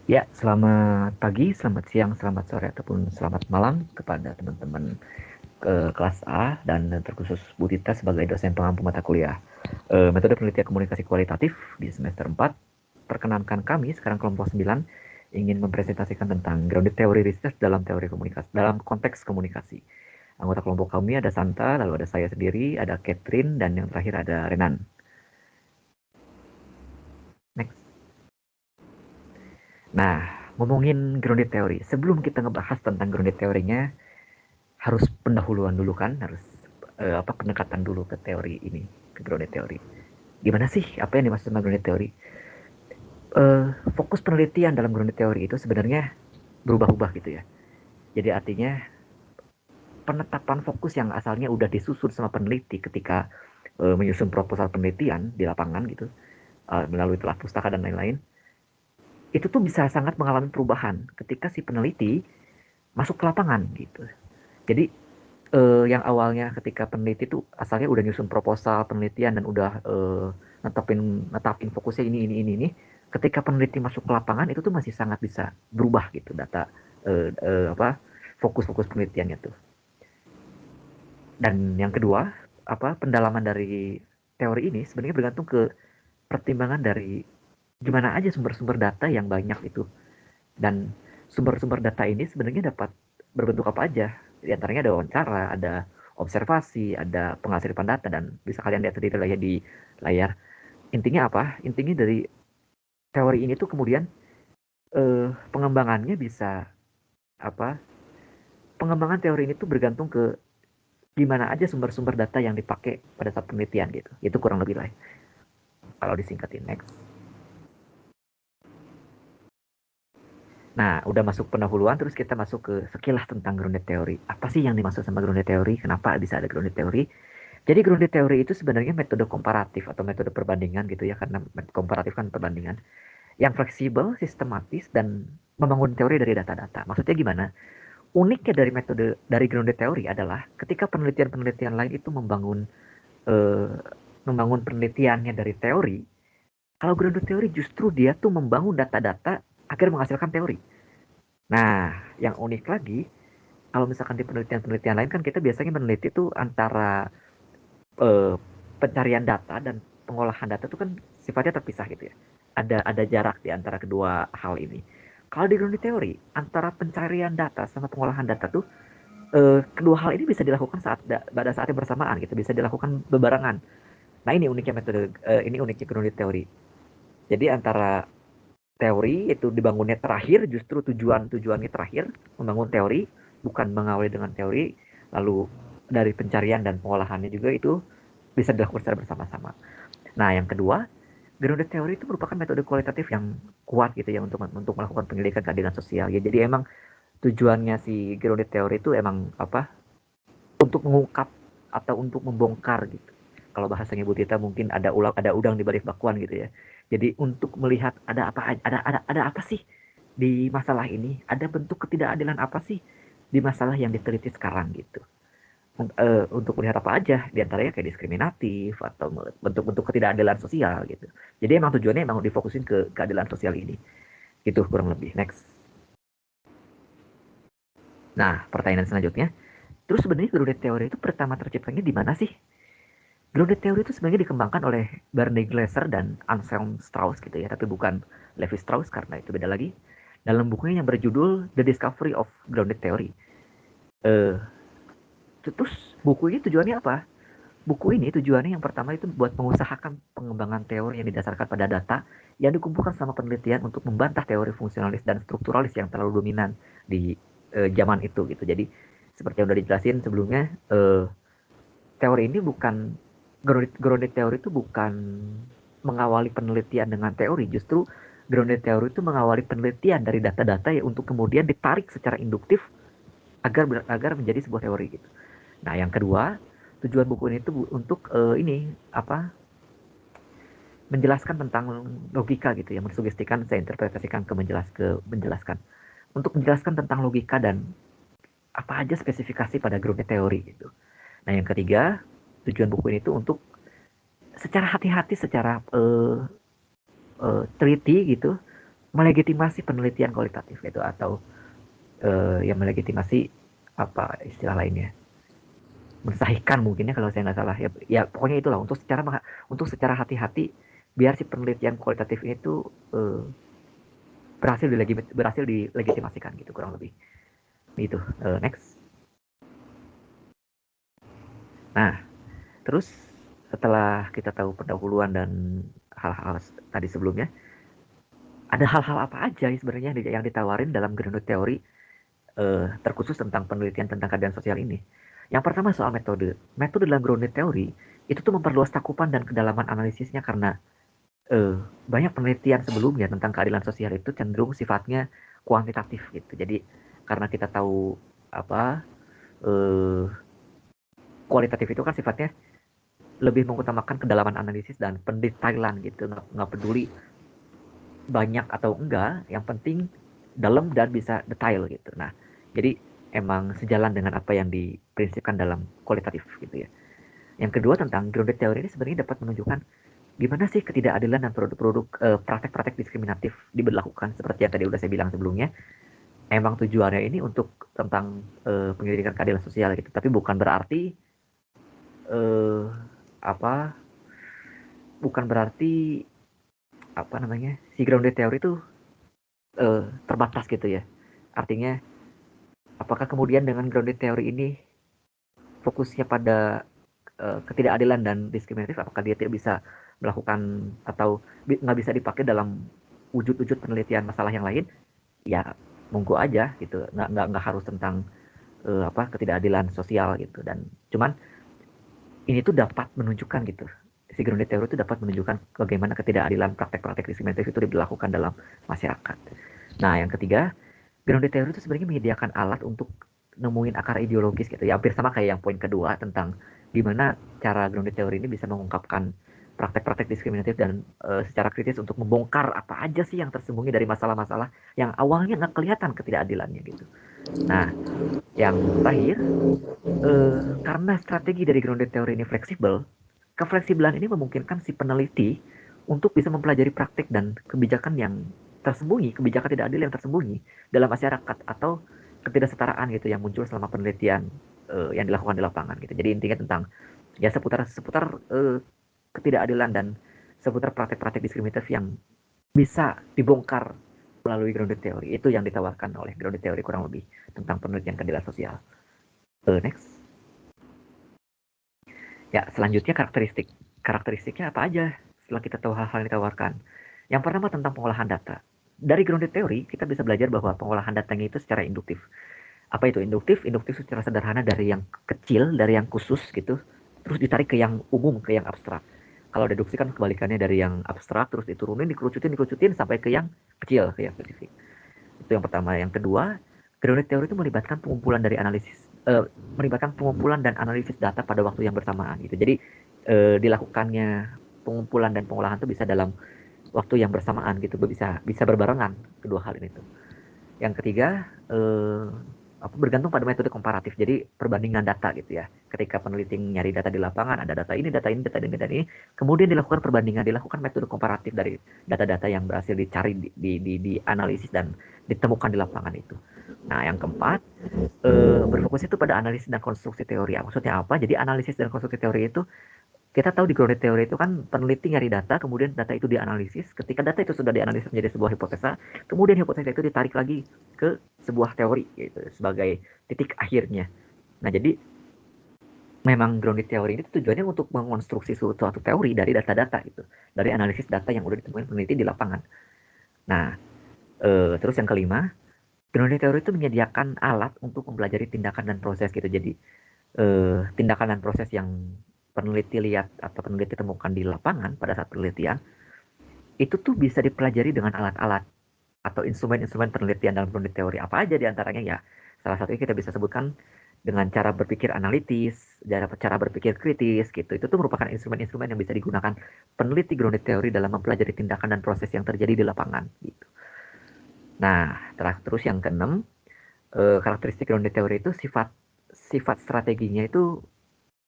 Ya, selamat pagi, selamat siang, selamat sore, ataupun selamat malam kepada teman-teman kelas A dan terkhusus Bu Tita sebagai dosen pengampu mata kuliah metode penelitian komunikasi kualitatif di semester 4. Perkenankan kami sekarang kelompok 9 ingin mempresentasikan tentang grounded theory research dalam teori komunikasi, dalam konteks komunikasi. Anggota kelompok kami ada Santa, lalu ada saya sendiri, ada Catherine, dan yang terakhir ada Renan. Next. Nah, ngomongin grounded theory. Sebelum kita ngebahas tentang grounded teorinya, harus pendahuluan dulu kan, harus pendekatan dulu ke teori ini, ke grounded theory. Gimana sih apa yang dimaksud sama grounded theory? Fokus penelitian dalam grounded theory itu sebenarnya berubah-ubah gitu ya. Jadi artinya penetapan fokus yang asalnya udah disusun sama peneliti ketika menyusun proposal penelitian di lapangan gitu, melalui telah pustaka dan lain-lain, itu tuh bisa sangat mengalami perubahan ketika si peneliti masuk ke lapangan gitu. Jadi yang awalnya ketika peneliti itu asalnya udah nyusun proposal penelitian dan udah netapin fokusnya ini, ketika peneliti masuk ke lapangan itu tuh masih sangat bisa berubah gitu data fokus-fokus penelitiannya tuh. Dan yang kedua, pendalaman dari teori ini sebenarnya bergantung ke pertimbangan dari gimana aja sumber-sumber data yang banyak itu. Dan sumber-sumber data ini sebenarnya dapat berbentuk apa aja. Di antaranya ada wawancara, ada observasi, ada pengasiripan data, dan bisa kalian lihat sendiri lah ya di layar. Intinya apa? Intinya dari teori ini tuh kemudian pengembangannya bisa apa? Pengembangan teori ini tuh bergantung ke gimana aja sumber-sumber data yang dipakai pada saat penelitian gitu. Itu kurang lebih lah. Kalau disingkatin next. Nah, udah masuk pendahuluan, terus kita masuk ke sekilas tentang grounded theory. Apa sih yang dimaksud sama grounded theory? Kenapa bisa ada grounded theory? Jadi grounded theory itu sebenarnya metode komparatif atau metode perbandingan gitu ya, karena komparatif kan perbandingan. Yang fleksibel, sistematis, dan membangun teori dari data-data. Maksudnya gimana? Uniknya dari metode dari grounded theory adalah ketika penelitian-penelitian lain itu eh, membangun penelitiannya dari teori, kalau grounded theory justru dia tuh membangun data-data agar menghasilkan teori. Nah, yang unik lagi, kalau misalkan di penelitian-penelitian lain kan kita biasanya meneliti tuh antara eh, pencarian data dan pengolahan data itu kan sifatnya terpisah gitu ya. Ada jarak di antara kedua hal ini. Kalau di grounded theory, antara pencarian data sama pengolahan data tuh kedua hal ini bisa dilakukan pada saat yang bersamaan gitu, bisa dilakukan bebarengan. Nah, ini uniknya metode ini uniknya grounded theory. Jadi antara teori itu dibangunnya terakhir, justru tujuannya terakhir membangun teori, bukan mengawali dengan teori, lalu dari pencarian dan pengolahannya juga itu bisa dilakukan secara bersama-sama. Nah, yang kedua, grounded theory itu merupakan metode kualitatif yang kuat gitu ya untuk melakukan penyelidikan keadilan sosial. Ya, jadi emang tujuannya si grounded theory itu emang untuk mengungkap atau untuk membongkar gitu. Kalau bahasanya Bu Tita mungkin ada udang di balik bakwan gitu ya. Jadi untuk melihat ada apa sih di masalah ini, ada bentuk ketidakadilan apa sih di masalah yang diteliti sekarang gitu. Untuk melihat apa aja diantaranya kayak diskriminatif atau bentuk-bentuk ketidakadilan sosial gitu. Jadi emang tujuannya emang difokusin ke keadilan sosial ini. Itu kurang lebih. Next. Nah, pertanyaan selanjutnya, terus sebenarnya grounded teori itu pertama terciptanya di mana sih? Grounded theory itu sebenarnya dikembangkan oleh Bernie Glaser dan Anselm Strauss gitu ya, tapi bukan Levi Strauss karena itu beda lagi. Dalam bukunya yang berjudul The Discovery of Grounded Theory. Eh, terus buku ini tujuannya apa? Buku ini tujuannya yang pertama itu buat mengusahakan pengembangan teori yang didasarkan pada data yang dikumpulkan selama penelitian untuk membantah teori fungsionalis dan strukturalis yang terlalu dominan di zaman itu gitu. Jadi seperti yang udah dijelasin sebelumnya, teori ini bukan grounded teori itu bukan mengawali penelitian dengan teori, justru grounded teori itu mengawali penelitian dari data-data ya untuk kemudian ditarik secara induktif agar menjadi sebuah teori gitu. Nah, yang kedua, tujuan buku ini tuh untuk ini menjelaskan tentang logika gitu ya, mensugestikan, saya interpretasikan menjelaskan untuk menjelaskan tentang logika dan apa aja spesifikasi pada grounded teori gitu. Nah, yang ketiga, tujuan buku ini tuh untuk secara hati-hati, secara teliti gitu, melegitimasi penelitian kualitatif gitu, atau yang melegitimasi apa istilah lainnya, mensahihkan mungkinnya kalau saya nggak salah ya, ya pokoknya itulah untuk secara hati-hati biar si penelitian kualitatif ini tuh berhasil dilegitimasikan gitu kurang lebih itu. Next. Nah, terus setelah kita tahu pendahuluan dan hal-hal tadi sebelumnya, ada hal-hal apa aja sebenarnya yang ditawarin dalam grounded teori terkhusus tentang penelitian tentang keadaan sosial ini. Yang pertama soal metode. Metode dalam grounded teori itu tuh memperluas cakupan dan kedalaman analisisnya karena banyak penelitian sebelumnya tentang keadilan sosial itu cenderung sifatnya kuantitatif gitu. Jadi karena kita tahu apa eh, kualitatif itu kan sifatnya lebih mengutamakan kedalaman analisis dan pendetailan gitu, nggak peduli banyak atau enggak, yang penting dalam dan bisa detail gitu. Nah, jadi emang sejalan dengan apa yang diprinsipkan dalam kualitatif gitu ya. Yang kedua tentang grounded theory ini sebenarnya dapat menunjukkan gimana sih ketidakadilan dan produk-produk praktek-praktek diskriminatif diberlakukan seperti yang tadi udah saya bilang sebelumnya. Emang tujuannya ini untuk tentang penyelidikan keadilan sosial gitu, tapi bukan berarti eh, apa bukan berarti apa namanya si grounded theory itu terbatas gitu ya. Artinya apakah kemudian dengan grounded theory ini fokusnya pada ketidakadilan dan diskriminatif, apakah dia tidak bisa melakukan atau nggak bisa dipakai dalam wujud-wujud penelitian masalah yang lain? Ya monggo aja gitu, nggak harus tentang apa ketidakadilan sosial gitu. Dan cuman ini tuh dapat menunjukkan gitu, si grounded theory itu dapat menunjukkan bagaimana ketidakadilan praktek-praktek diskriminatif itu dilakukan dalam masyarakat. Nah yang ketiga, grounded theory itu sebenarnya menyediakan alat untuk nemuin akar ideologis gitu ya, hampir sama kayak yang poin kedua tentang gimana cara grounded theory ini bisa mengungkapkan praktek-praktek diskriminatif dan secara kritis untuk membongkar apa aja sih yang tersembunyi dari masalah-masalah yang awalnya nggak kelihatan ketidakadilannya gitu. Nah, yang terakhir, karena strategi dari grounded theory ini fleksibel, kefleksibelan ini memungkinkan si peneliti untuk bisa mempelajari praktik dan kebijakan yang tersembunyi, kebijakan tidak adil yang tersembunyi dalam masyarakat atau ketidaksetaraan gitu yang muncul selama penelitian yang dilakukan di lapangan gitu. Jadi intinya tentang ya seputar seputar ketidakadilan dan seputar praktek-praktek diskriminatif yang bisa dibongkar melalui grounded theory. Itu yang ditawarkan oleh grounded theory kurang lebih tentang penelitian keadilan sosial. Next. Ya, selanjutnya karakteristik. Karakteristiknya apa aja setelah kita tahu hal-hal yang ditawarkan? Yang pertama tentang pengolahan data. Dari grounded theory, kita bisa belajar bahwa pengolahan datanya itu secara induktif. Apa itu induktif? Induktif secara sederhana dari yang kecil, dari yang khusus gitu, terus ditarik ke yang umum, ke yang abstrak. Kalau deduksi kan kebalikannya dari yang abstrak, terus diturunin, dikerucutin, sampai ke yang kecil, ke yang spesifik. Itu yang pertama. Yang kedua, grounded theory itu melibatkan pengumpulan dan analisis data pada waktu yang bersamaan gitu. Jadi dilakukannya pengumpulan dan pengolahan itu bisa dalam waktu yang bersamaan gitu, bisa berbarengan kedua hal ini tuh. Yang ketiga, bergantung pada metode komparatif. Jadi perbandingan data gitu ya. Ketika peneliti nyari data di lapangan, ada data ini, data ini, data ini, data ini, kemudian dilakukan perbandingan, dilakukan metode komparatif dari data-data yang berhasil dicari, di analisis dan ditemukan di lapangan itu. Nah, yang keempat, berfokus itu pada analisis dan konstruksi teori. Maksudnya apa? Jadi analisis dan konstruksi teori itu kita tahu di grounded theory itu kan peneliti nyari data, kemudian data itu dianalisis. Ketika data itu sudah dianalisis menjadi sebuah hipotesa, kemudian hipotesa itu ditarik lagi ke sebuah teori gitu sebagai titik akhirnya. Nah, jadi memang grounded theory ini tujuannya untuk mengonstruksi suatu teori dari data-data gitu, dari analisis data yang udah ditemukan peneliti di lapangan. Nah, terus yang kelima, grounded theory itu menyediakan alat untuk mempelajari tindakan dan proses gitu. Jadi tindakan dan proses yang peneliti lihat atau peneliti temukan di lapangan pada saat penelitian itu tuh bisa dipelajari dengan alat-alat atau instrumen-instrumen penelitian dalam grounded teori. Apa aja diantaranya ya? Salah satunya kita bisa sebutkan dengan cara berpikir analitis, cara berpikir kritis gitu. Itu tuh merupakan instrumen-instrumen yang bisa digunakan peneliti grounded teori dalam mempelajari tindakan dan proses yang terjadi di lapangan gitu. Nah, terus yang keenam, karakteristik grounded teori itu sifat sifat strateginya itu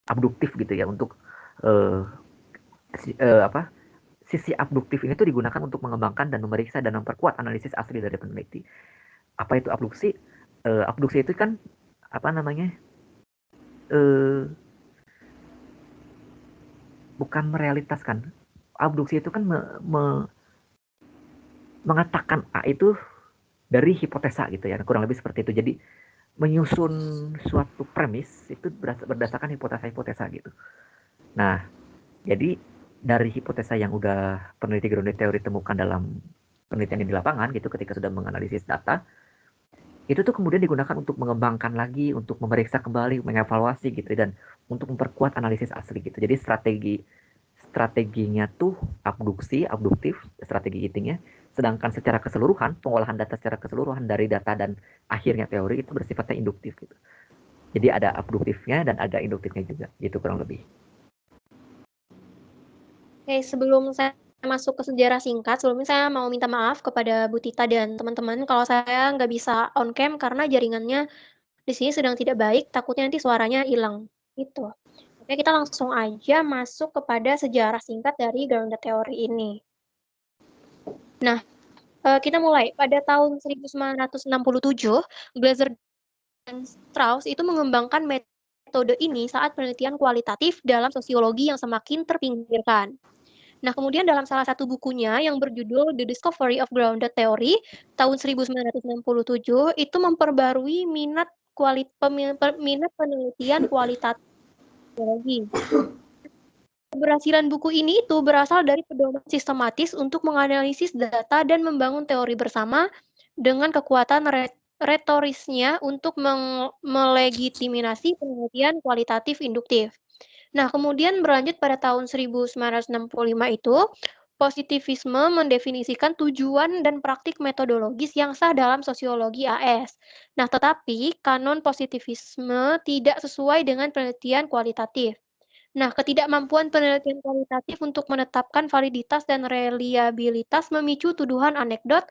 abduktif gitu ya untuk eh, apa sisi abduktif ini tuh digunakan untuk mengembangkan dan memeriksa dan memperkuat analisis asli dari peneliti. Apa itu abduksi? Abduksi itu kan apa namanya? Eh, bukan merealitaskan. Abduksi itu kan mengatakan A itu dari hipotesa gitu ya, kurang lebih seperti itu. Jadi menyusun suatu premis itu berdasarkan hipotesa-hipotesa gitu. Nah, jadi dari hipotesa yang udah peneliti grounded teori temukan dalam penelitian di lapangan gitu, ketika sudah menganalisis data, itu tuh kemudian digunakan untuk mengembangkan lagi, untuk memeriksa kembali, mengevaluasi gitu, dan untuk memperkuat analisis asli gitu. Jadi strateginya tuh abduksi, abduktif, strategi eatingnya. Sedangkan secara keseluruhan, pengolahan data secara keseluruhan dari data dan akhirnya teori itu bersifatnya induktif gitu. Jadi ada abduktifnya dan ada induktifnya juga, gitu kurang lebih. Oke, sebelum saya masuk ke sejarah singkat, sebelumnya saya mau minta maaf kepada Bu Tita dan teman-teman kalau saya nggak bisa on cam karena jaringannya di sini sedang tidak baik, takutnya nanti suaranya hilang. Gitu. Oke, kita langsung aja masuk kepada sejarah singkat dari grounded theory ini. Nah, kita mulai. Pada tahun 1967, Glaser dan Strauss itu mengembangkan metode ini saat penelitian kualitatif dalam sosiologi yang semakin terpinggirkan. Nah, kemudian dalam salah satu bukunya yang berjudul The Discovery of Grounded Theory tahun 1967 itu memperbarui minat penelitian kualitatif sosiologi. Keberhasilan buku ini itu berasal dari pedoman sistematis untuk menganalisis data dan membangun teori bersama dengan kekuatan retorisnya untuk melegitimasi penelitian kualitatif induktif. Nah, kemudian berlanjut pada tahun 1965 itu, positivisme mendefinisikan tujuan dan praktik metodologis yang sah dalam sosiologi AS. Nah, tetapi kanon positivisme tidak sesuai dengan penelitian kualitatif. Nah, ketidakmampuan penelitian kualitatif untuk menetapkan validitas dan reliabilitas memicu tuduhan anekdot,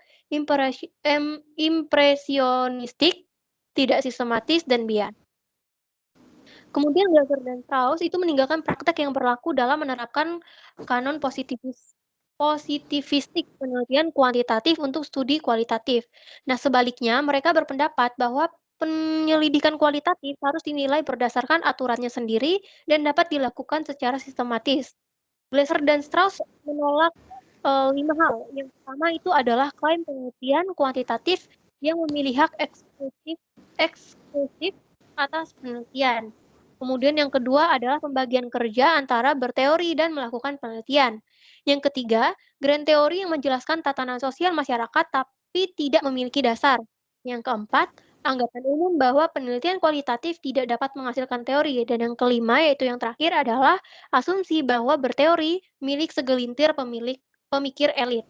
impresionistik, tidak sistematis, dan bias. Kemudian Glaser dan Strauss itu meninggalkan praktek yang berlaku dalam menerapkan kanon positivistik penelitian kuantitatif untuk studi kualitatif. Nah, sebaliknya mereka berpendapat bahwa penyelidikan kualitatif harus dinilai berdasarkan aturannya sendiri dan dapat dilakukan secara sistematis. Glaser dan Strauss menolak 5 hal. Yang pertama itu adalah klaim penelitian kuantitatif yang memilih hak eksklusif atas penelitian. Kemudian yang kedua adalah pembagian kerja antara berteori dan melakukan penelitian. Yang ketiga, grand teori yang menjelaskan tatanan sosial masyarakat tapi tidak memiliki dasar. Yang keempat, anggapan umum bahwa penelitian kualitatif tidak dapat menghasilkan teori. Dan yang kelima, yaitu yang terakhir adalah asumsi bahwa berteori milik segelintir pemikir elit.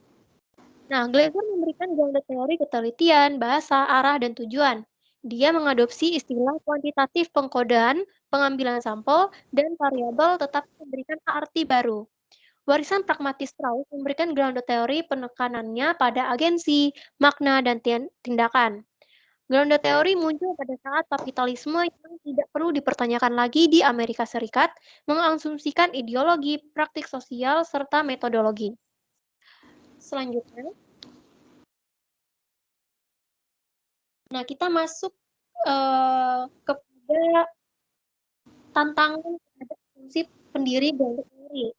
Nah, Glaser memberikan grounded teori ketelitian, bahasa, arah, dan tujuan. Dia mengadopsi istilah kuantitatif pengkodaan, pengambilan sampel, dan variabel tetapi memberikan arti baru. Warisan pragmatis Strauss memberikan grounded teori penekanannya pada agensi, makna, dan tindakan. Grounded teori muncul pada saat kapitalisme yang tidak perlu dipertanyakan lagi di Amerika Serikat, mengasumsikan ideologi, praktik sosial, serta metodologi. Selanjutnya, nah kita masuk kepada tantangan terhadap fungsi pendiri grounded teori,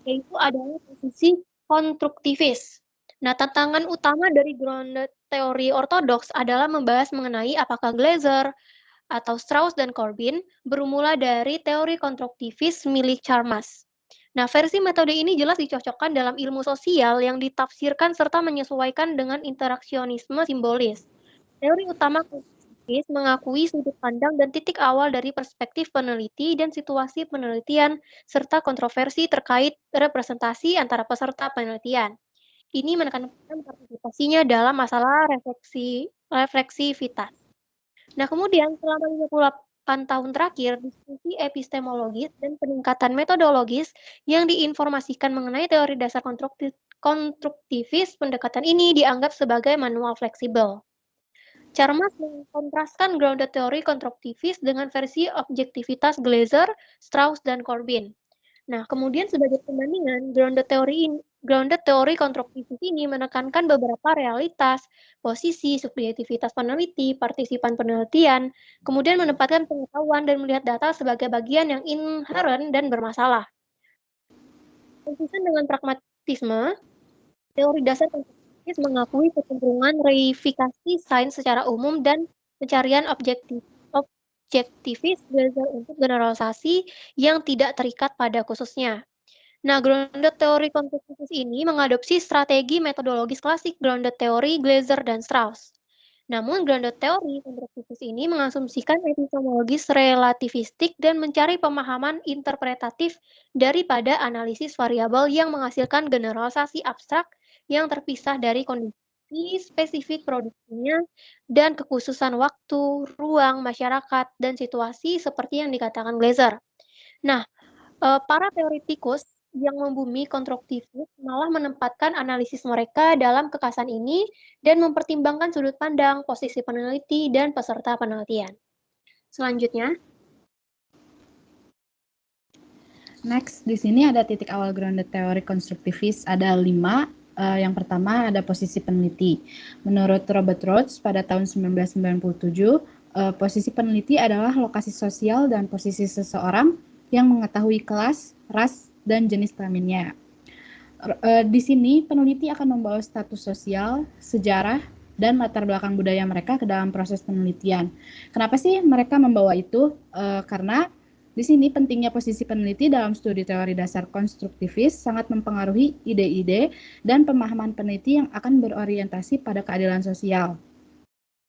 yaitu adalah posisi konstruktivis. Nah, tantangan utama dari grounded teori ortodoks adalah membahas mengenai apakah Glaser atau Strauss dan Corbin bermula dari teori konstruktivis milik Chalmers. Nah, versi metode ini jelas dicocokkan dalam ilmu sosial yang ditafsirkan serta menyesuaikan dengan interaksionisme simbolis. Teori utama konstruktivis mengakui sudut pandang dan titik awal dari perspektif peneliti dan situasi penelitian, serta kontroversi terkait representasi antara peserta penelitian. Ini menekankan partisipasinya dalam masalah refleksivitas. Nah, kemudian selama 58 tahun terakhir, diskusi epistemologis dan peningkatan metodologis yang diinformasikan mengenai teori dasar konstruktivis pendekatan ini dianggap sebagai manual fleksibel. Chalmers mengkontraskan grounded teori konstruktivis dengan versi objektivitas Glaser, Strauss, dan Corbin. Nah, kemudian sebagai perbandingan, grounded teori konstruktivis ini menekankan beberapa realitas, posisi, subjektivitas peneliti, partisipan penelitian, kemudian menempatkan pengetahuan dan melihat data sebagai bagian yang inheren dan bermasalah. Konsisten dengan pragmatisme, teori dasar konstruktivis mengakui kecenderungan reifikasi sains secara umum dan pencarian objektivis berdasar untuk generalisasi yang tidak terikat pada khususnya. Nah, grounded teori konstruktivis ini mengadopsi strategi metodologis klasik grounded teori Glaser dan Strauss. Namun, grounded teori konstruktivis ini mengasumsikan epistemologis relativistik dan mencari pemahaman interpretatif daripada analisis variabel yang menghasilkan generalisasi abstrak yang terpisah dari kondisi spesifik produksinya dan kekhususan waktu, ruang, masyarakat, dan situasi seperti yang dikatakan Glaser. Nah, para teoretikus yang membumi konstruktivis malah menempatkan analisis mereka dalam kekasan ini dan mempertimbangkan sudut pandang, posisi peneliti, dan peserta penelitian. Selanjutnya, Next, di sini ada titik awal grounded teori konstruktivis, ada 5. Yang pertama ada posisi peneliti. Menurut Robert Rhodes pada tahun 1997, posisi peneliti adalah lokasi sosial dan posisi seseorang yang mengetahui kelas, ras, dan jenis kelaminnya. Di sini peneliti akan membawa status sosial, sejarah, dan latar belakang budaya mereka ke dalam proses penelitian. Kenapa sih mereka membawa itu? Karena di sini pentingnya posisi peneliti dalam studi teori dasar konstruktivis sangat mempengaruhi ide-ide dan pemahaman peneliti yang akan berorientasi pada keadilan sosial.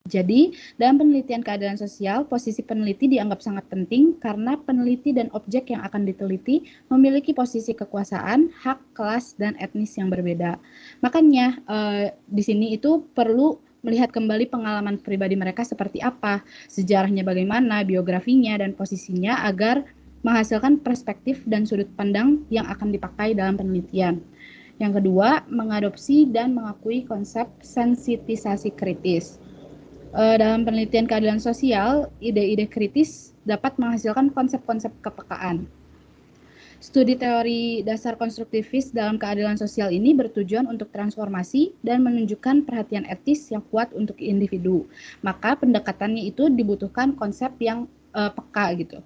Jadi, dalam penelitian keadilan sosial, posisi peneliti dianggap sangat penting karena peneliti dan objek yang akan diteliti memiliki posisi kekuasaan, hak, kelas, dan etnis yang berbeda. Makanya, di sini itu perlu melihat kembali pengalaman pribadi mereka seperti apa, sejarahnya bagaimana, biografinya, dan posisinya agar menghasilkan perspektif dan sudut pandang yang akan dipakai dalam penelitian. Yang kedua, mengadopsi dan mengakui konsep sensitisasi kritis. Dalam penelitian keadilan sosial, ide-ide kritis dapat menghasilkan konsep-konsep kepekaan. Studi teori dasar konstruktivis dalam keadilan sosial ini bertujuan untuk transformasi dan menunjukkan perhatian etis yang kuat untuk individu. Maka pendekatannya itu dibutuhkan konsep yang peka gitu.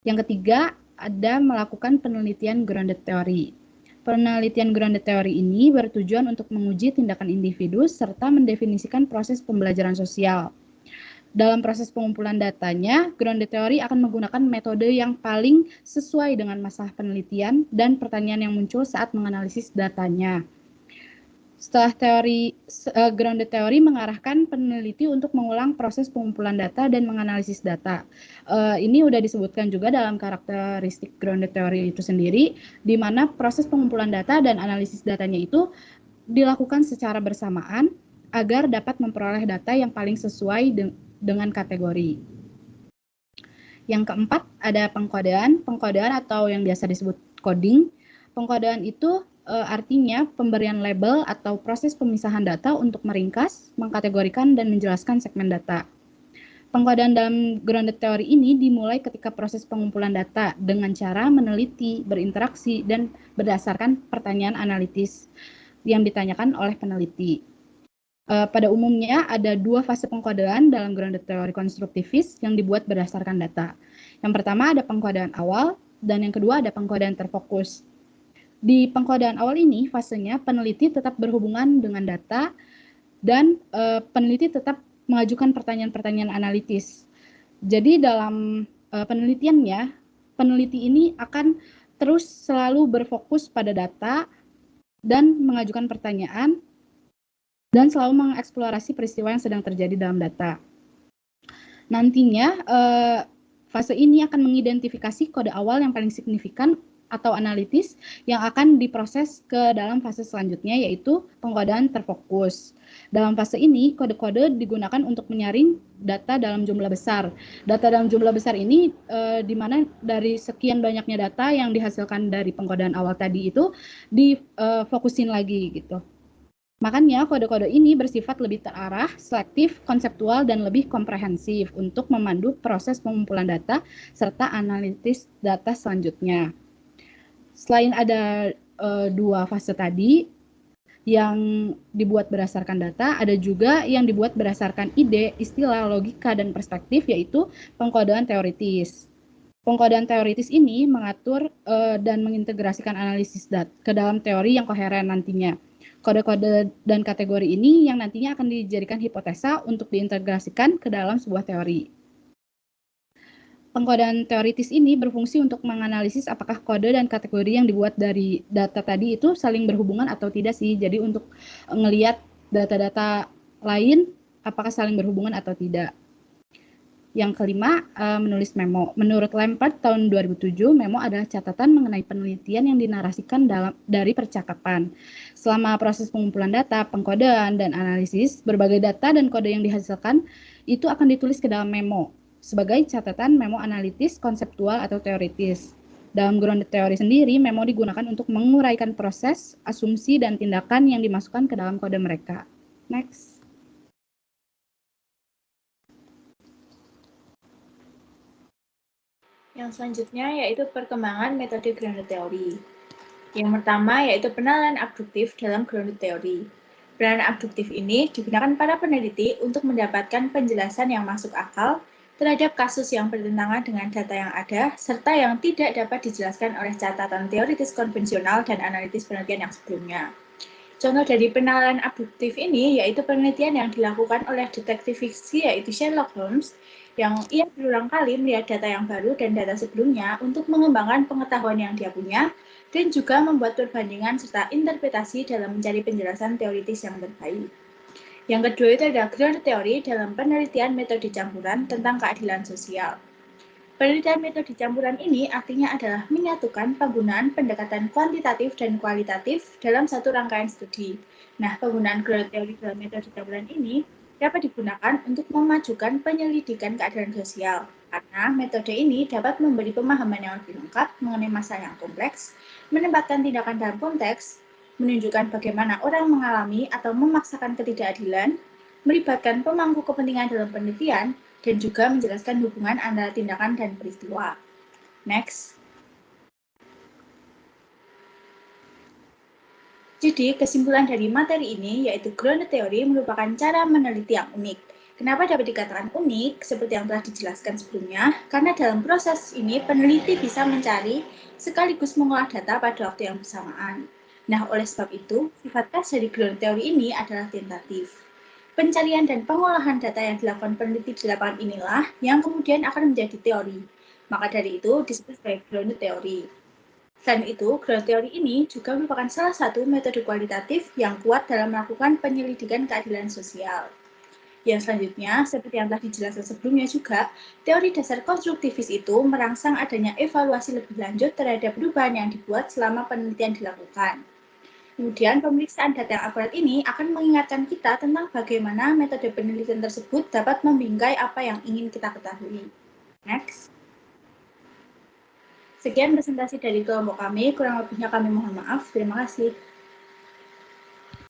Yang ketiga, ada melakukan penelitian grounded theory. Penelitian grounded theory ini bertujuan untuk menguji tindakan individu serta mendefinisikan proses pembelajaran sosial. Dalam proses pengumpulan datanya, grounded theory akan menggunakan metode yang paling sesuai dengan masalah penelitian dan pertanyaan yang muncul saat menganalisis datanya. Setelah grounded theory mengarahkan peneliti untuk mengulang proses pengumpulan data dan menganalisis data. Ini sudah disebutkan juga dalam karakteristik grounded theory itu sendiri, di mana proses pengumpulan data dan analisis datanya itu dilakukan secara bersamaan agar dapat memperoleh data yang paling sesuai dengan kategori. Yang keempat, ada pengkodean. Pengkodean atau yang biasa disebut coding. Pengkodean itu artinya pemberian label atau proses pemisahan data untuk meringkas, mengkategorikan, dan menjelaskan segmen data. Pengkodean dalam grounded theory ini dimulai ketika proses pengumpulan data dengan cara meneliti, berinteraksi, dan berdasarkan pertanyaan analitis yang ditanyakan oleh peneliti. Pada umumnya ada 2 fase pengkodean dalam grounded teori konstruktivis yang dibuat berdasarkan data. Yang pertama ada pengkodean awal dan yang kedua ada pengkodean terfokus. Di pengkodean awal ini fasenya peneliti tetap berhubungan dengan data dan peneliti tetap mengajukan pertanyaan-pertanyaan analitis. Jadi dalam penelitiannya, peneliti ini akan terus selalu berfokus pada data dan mengajukan pertanyaan dan selalu mengeksplorasi peristiwa yang sedang terjadi dalam data. Nantinya, fase ini akan mengidentifikasi kode awal yang paling signifikan atau analitis yang akan diproses ke dalam fase selanjutnya, yaitu pengkodean terfokus. Dalam fase ini, kode-kode digunakan untuk menyaring data dalam jumlah besar. Data dalam jumlah besar ini di mana dari sekian banyaknya data yang dihasilkan dari pengkodean awal tadi itu difokusin lagi gitu. Makanya kode-kode ini bersifat lebih terarah, selektif, konseptual, dan lebih komprehensif untuk memandu proses pengumpulan data serta analisis data selanjutnya. Selain ada dua fase tadi yang dibuat berdasarkan data, ada juga yang dibuat berdasarkan ide, istilah, logika, dan perspektif, yaitu pengkodean teoritis. Pengkodean teoritis ini mengatur dan mengintegrasikan analisis ke dalam teori yang koheren nantinya. Kode-kode dan kategori ini yang nantinya akan dijadikan hipotesa untuk diintegrasikan ke dalam sebuah teori. Pengkodean teoritis ini berfungsi untuk menganalisis apakah kode dan kategori yang dibuat dari data tadi itu saling berhubungan atau tidak sih. Jadi untuk ngelihat data-data lain apakah saling berhubungan atau tidak. Yang kelima, menulis memo. Menurut Lampard tahun 2007, memo adalah catatan mengenai penelitian yang dinarasikan dari percakapan. Selama proses pengumpulan data, pengkodean, dan analisis, berbagai data dan kode yang dihasilkan itu akan ditulis ke dalam memo sebagai catatan memo analitis, konseptual, atau teoritis. Dalam grounded teori sendiri, memo digunakan untuk menguraikan proses, asumsi, dan tindakan yang dimasukkan ke dalam kode mereka. Next. Yang selanjutnya yaitu perkembangan metode grounded theory. Yang pertama yaitu penilaian abduktif dalam grounded theory. Penilaian abduktif ini digunakan para peneliti untuk mendapatkan penjelasan yang masuk akal terhadap kasus yang bertentangan dengan data yang ada, serta yang tidak dapat dijelaskan oleh catatan teoritis konvensional dan analitis penelitian yang sebelumnya. Contoh dari penilaian abduktif ini yaitu penelitian yang dilakukan oleh detektif fiksi yaitu Sherlock Holmes, yang ia berulang kali melihat data yang baru dan data sebelumnya untuk mengembangkan pengetahuan yang dia punya, dan juga membuat perbandingan serta interpretasi dalam mencari penjelasan teoritis yang terbaik. Yang kedua itu adalah grounded theory dalam penelitian metode campuran tentang keadilan sosial. Penelitian metode campuran ini artinya adalah menyatukan penggunaan pendekatan kuantitatif dan kualitatif dalam satu rangkaian studi. Nah, penggunaan grounded theory dalam metode campuran ini dapat digunakan untuk memajukan penyelidikan keadilan sosial, karena metode ini dapat memberi pemahaman yang lebih lengkap mengenai masalah yang kompleks, menempatkan tindakan dalam konteks, menunjukkan bagaimana orang mengalami atau memaksakan ketidakadilan, melibatkan pemangku kepentingan dalam penelitian, dan juga menjelaskan hubungan antara tindakan dan peristiwa. Next. Jadi, kesimpulan dari materi ini yaitu grounded theory merupakan cara meneliti yang unik. Kenapa dapat dikatakan unik? Seperti yang telah dijelaskan sebelumnya, karena dalam proses ini peneliti bisa mencari sekaligus mengolah data pada waktu yang bersamaan. Nah, oleh sebab itu, sifat khas dari grounded theory ini adalah tentatif. Pencarian dan pengolahan data yang dilakukan peneliti di lapangan inilah yang kemudian akan menjadi teori. Maka dari itu disebut sebagai grounded theory. Selain itu, grounded theory ini juga merupakan salah satu metode kualitatif yang kuat dalam melakukan penyelidikan keadilan sosial. Yang selanjutnya, seperti yang telah dijelaskan sebelumnya juga, teori dasar konstruktivis itu merangsang adanya evaluasi lebih lanjut terhadap perubahan yang dibuat selama penelitian dilakukan. Kemudian, pemeriksaan data yang akurat ini akan mengingatkan kita tentang bagaimana metode penelitian tersebut dapat membingkai apa yang ingin kita ketahui. Next. Sekian presentasi dari kelompok kami, kurang lebihnya kami mohon maaf. Terima kasih.